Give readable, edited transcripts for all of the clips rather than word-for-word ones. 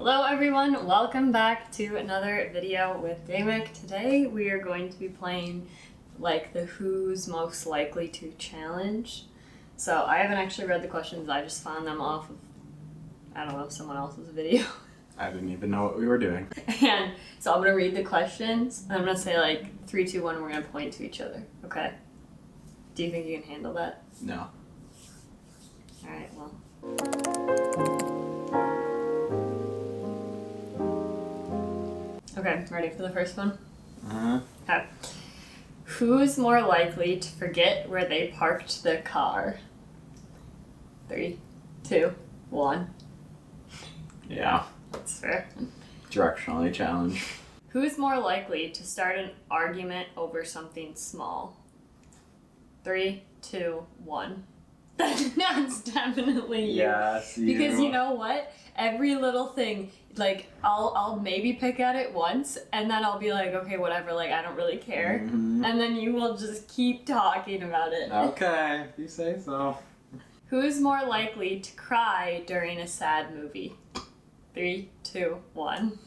Hello everyone, welcome back to another video with Damek. Today we are going to be playing like the Who's Most Likely to challenge. So I haven't actually read the questions, I just found them off of, I don't know, someone else's video. I didn't even know what we were doing. And so I'm gonna read the questions, and I'm gonna say like 3, 2, 1, and we're gonna point to each other, okay? Do you think you can handle that? No. Alright, well. Okay, ready for the first one? Uh-huh. Okay. Who's more likely to forget where they parked the car? 3, 2, 1. Yeah. That's fair. Directionally challenged. Who's more likely to start an argument over something small? 3, 2, 1. That's definitely you. Yes, you. Because you know what? Every little thing, like, I'll maybe pick at it once, and then I'll be like, okay, whatever, like, I don't really care. Mm-hmm. And then you will just keep talking about it. Okay, if you say so. Who's more likely to cry during a sad movie? 3, 2, 1.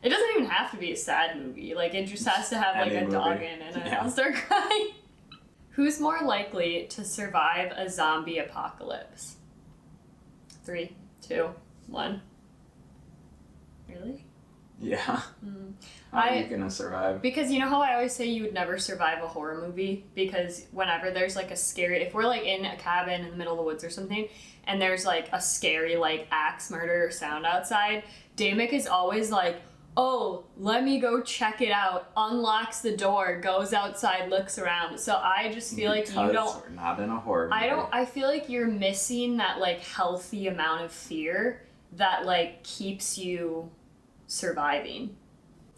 It doesn't even have to be a sad movie. Like, it just has to have, like, Any a dog movie. in it, and Yeah. I'll start crying. Who's more likely to survive a zombie apocalypse? 3, 2, 1. Really? Yeah. Mm. How are you gonna survive? Because you know how I always say you would never survive a horror movie? Because whenever there's like a scary, if we're like in a cabin in the middle of the woods or something, and there's like a scary like axe murder sound outside, Damek is always like, oh, let me go check it out, unlocks the door, goes outside, looks around. So I just feel like you don't... We're not in a horror movie. I feel like you're missing that like healthy amount of fear that like keeps you surviving.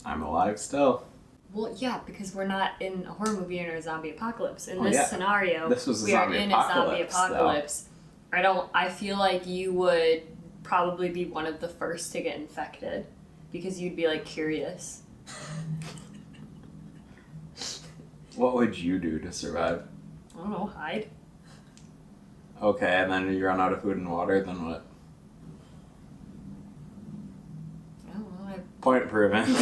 I'm alive still. Well, yeah, because we're not in a horror movie or a zombie apocalypse. In this scenario, This was a we are zombie in a zombie apocalypse, apocalypse. I feel like you would probably be one of the first to get infected because you'd be like curious. What would you do to survive? I don't know, hide. Okay, and then you run out of food and water, then what? I don't know. Point proven.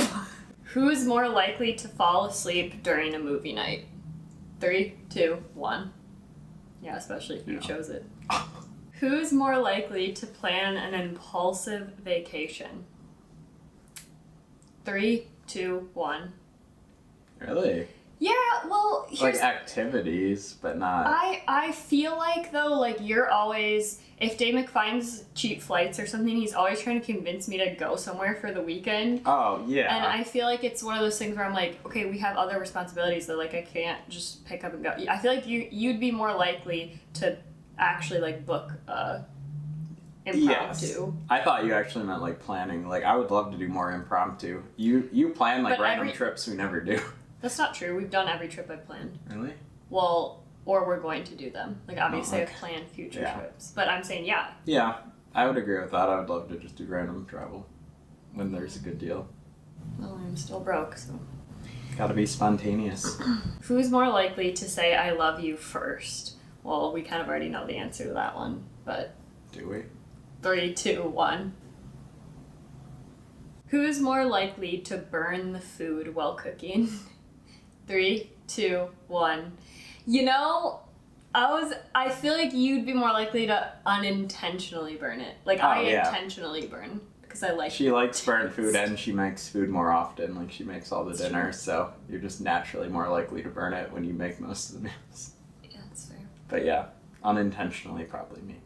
Who's more likely to fall asleep during a movie night? 3, 2, 1. Yeah, especially if you chose it. Who's more likely to plan an impulsive vacation? 3, 2, 1. Really? Yeah, well, here's... Like activities, but not... I feel like, though, like, you're always... If Damek finds cheap flights or something, he's always trying to convince me to go somewhere for the weekend. Oh, yeah. And I feel like it's one of those things where I'm like, okay, we have other responsibilities that, like, I can't just pick up and go. I feel like you'd be more likely to actually, like, book impromptu. Yes. I thought you actually meant, like, planning. Like, I would love to do more impromptu. You plan, like, random trips we never do. That's not true. We've done every trip I've planned. Really? Well, or we're going to do them. Like, obviously, okay. I've planned future trips. But I'm saying, yeah. Yeah, I would agree with that. I would love to just do random travel when there's a good deal. Well, I'm still broke, so. Gotta be spontaneous. Who's more likely to say I love you first? Well, we kind of already know the answer to that one, but... Do we? 3, 2, 1. Who's more likely to burn the food while cooking? 3, 2, 1. You know, I feel like you'd be more likely to unintentionally burn it. Like, intentionally burn, because I like She likes burnt food, and she makes food more often. Like, she makes all the dinners, so you're just naturally more likely to burn it when you make most of the meals. Yeah, that's fair. But yeah, unintentionally, probably me.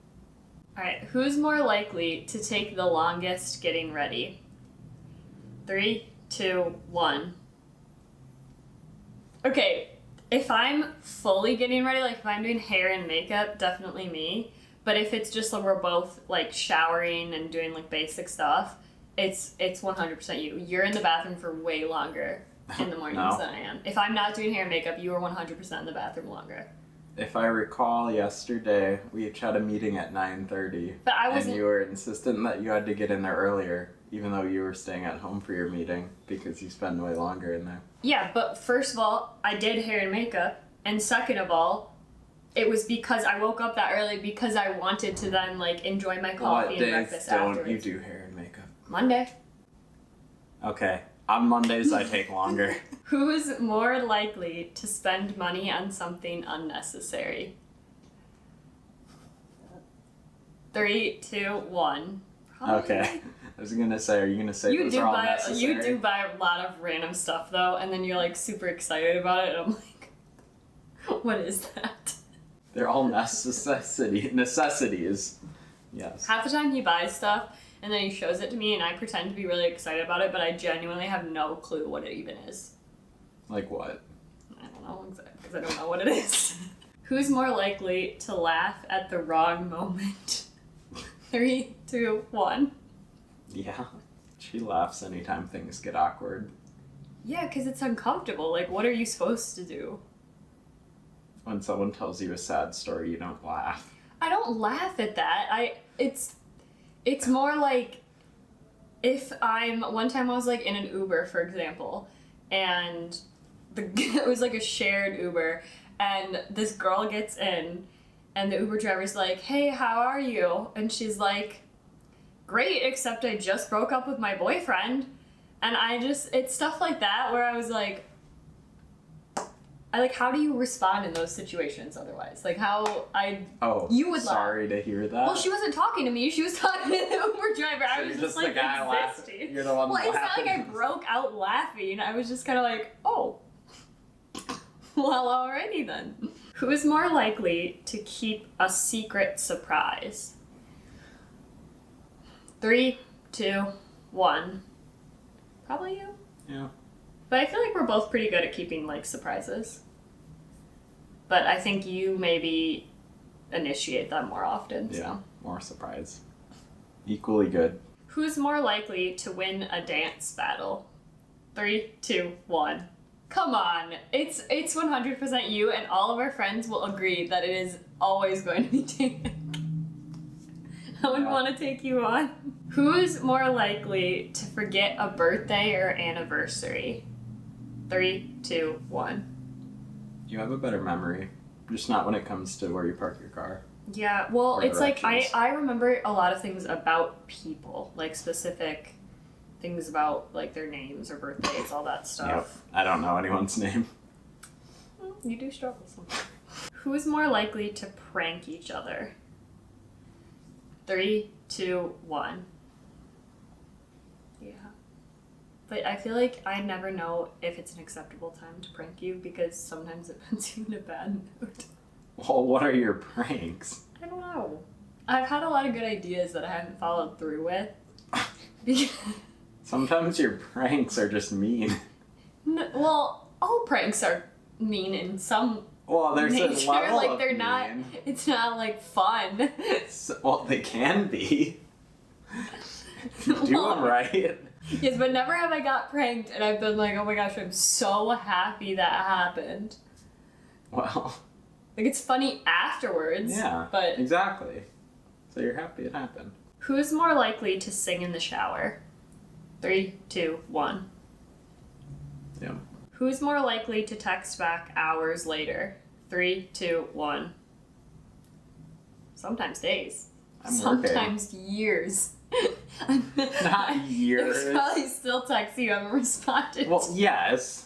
Alright, who's more likely to take the longest getting ready? 3, 2, 1. Okay, if I'm fully getting ready, like if I'm doing hair and makeup, definitely me. But if it's just like we're both like showering and doing like basic stuff, it's 100% you. You're in the bathroom for way longer in the mornings than I am. If I'm not doing hair and makeup, you are 100% in the bathroom longer. If I recall, yesterday we each had a meeting at 9:30, but I wasn't... and you were insistent that you had to get in there earlier, even though you were staying at home for your meeting because you spend way longer in there. Yeah, but first of all, I did hair and makeup, and second of all, it was because I woke up that early because I wanted to then like enjoy my coffee and breakfast afterwards. What days don't you do hair and makeup? Monday. Okay. On Mondays I take longer. Who's more likely to spend money on something unnecessary? 3, 2, 1. Probably. Okay. I was gonna say, are you gonna say those are all necessary? You do buy a lot of random stuff though, and then you're like super excited about it, and I'm like, what is that? They're all necessities. Yes. Half the time he buys stuff, and then he shows it to me, and I pretend to be really excited about it, but I genuinely have no clue what it even is. Like what? I don't know, because I don't know what it is. Who's more likely to laugh at the wrong moment? 3, 2, 1. Yeah. She laughs anytime things get awkward. Yeah, because it's uncomfortable. Like, what are you supposed to do? When someone tells you a sad story, you don't laugh. I don't laugh at that. It's more like if one time I was like in an Uber, for example, and it was like a shared Uber, and this girl gets in, and the Uber driver's like, "Hey, how are you?" And she's like, "Great, except I just broke up with my boyfriend." And it's stuff like that where I was like, how do you respond in those situations otherwise? Like you would sorry laugh. To hear that. Well, she wasn't talking to me, she was talking to the Uber driver. So I was just like the guy existing. You're the one Well, it's laughing. not like I broke out laughing. I was just kind of like, oh. Well, alrighty then. Who is more likely to keep a secret surprise? 3, 2, 1. Probably you. Yeah. But I feel like we're both pretty good at keeping, like, surprises. But I think you maybe initiate them more often, Yeah, so. more surprise. Equally good. Who's more likely to win a dance battle? 3, 2, 1. Come on. It's 100% you, and all of our friends will agree that it is always going to be Damek. I would want to take you on. Who's more likely to forget a birthday or anniversary? 3, 2, 1. You have a better memory, just not when it comes to where you park your car. Yeah, well, Or it's like directions. I remember a lot of things about people, like specific things about like their names or birthdays, all that stuff. Yep. I don't know anyone's name. You do struggle sometimes. Who's more likely to prank each other? 3, 2, 1. Yeah. But I feel like I never know if it's an acceptable time to prank you because sometimes it puts you in a bad mood. Well, what are your pranks? I don't know. I've had a lot of good ideas that I haven't followed through with. Because Sometimes your pranks are just mean. well, all pranks are mean in some Well, there's nature. a level Like of they're mean. not. It's not like fun. Well, they can be. If you do them right. Yes, but never have I got pranked and I've been like, oh my gosh, I'm so happy that happened. Well. Like it's funny afterwards. Yeah. But Exactly. So you're happy it happened. who's more likely to sing in the shower? 3, 2, 1. Yeah. Who's more likely to text back hours later? 3, 2, 1. Sometimes days. I'm Sometimes years. Not years. I probably still text you. I haven't responded. Well, yes.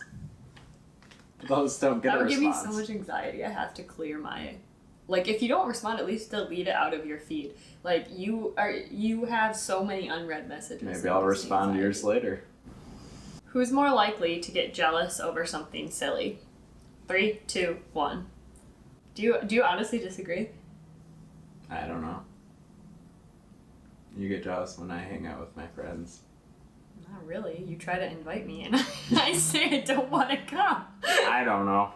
Those don't get that a would response. give me so much anxiety. I have to clear my. Like, if you don't respond, at least delete it out of your feed. Like, you have so many unread messages. Maybe I'll respond years later. Who's more likely to get jealous over something silly? 3, 2, 1. Do you honestly disagree? I don't know. You get jealous when I hang out with my friends. Not really. You try to invite me and I say I don't want to come. I don't know.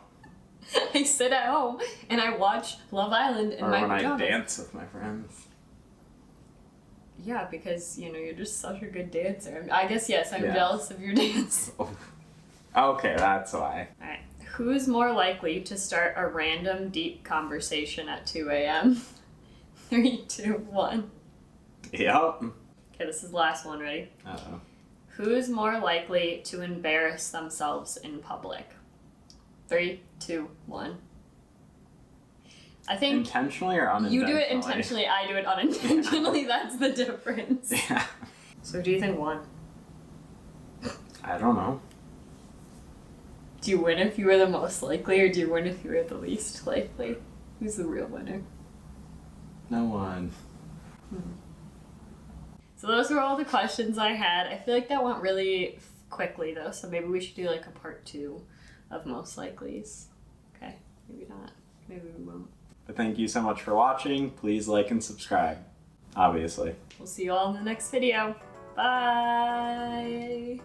I sit at home and I watch Love Island in Or my when pajamas. I dance with my friends. Yeah, because, you're just such a good dancer. I guess, yes, I'm Yeah. jealous of your dance. Okay, that's why. Alright. Who's more likely to start a random deep conversation at 2 a.m.? 3, 2, 1. Yep. Okay, this is the last one. Ready? Uh-oh. Who's more likely to embarrass themselves in public? 3, 2, 1. I think Intentionally or unintentionally? you do it intentionally, I do it unintentionally. That's the difference. Yeah. So do you think one? I don't know. Do you win if you were the most likely, or do you win if you were the least likely? Who's the real winner? No one. So those were all the questions I had. I feel like that went really quickly though, so maybe we should do like a part 2 of most likelies. Okay, maybe not. Maybe we won't. But thank you so much for watching. Please like and subscribe, obviously. We'll see you all in the next video. Bye!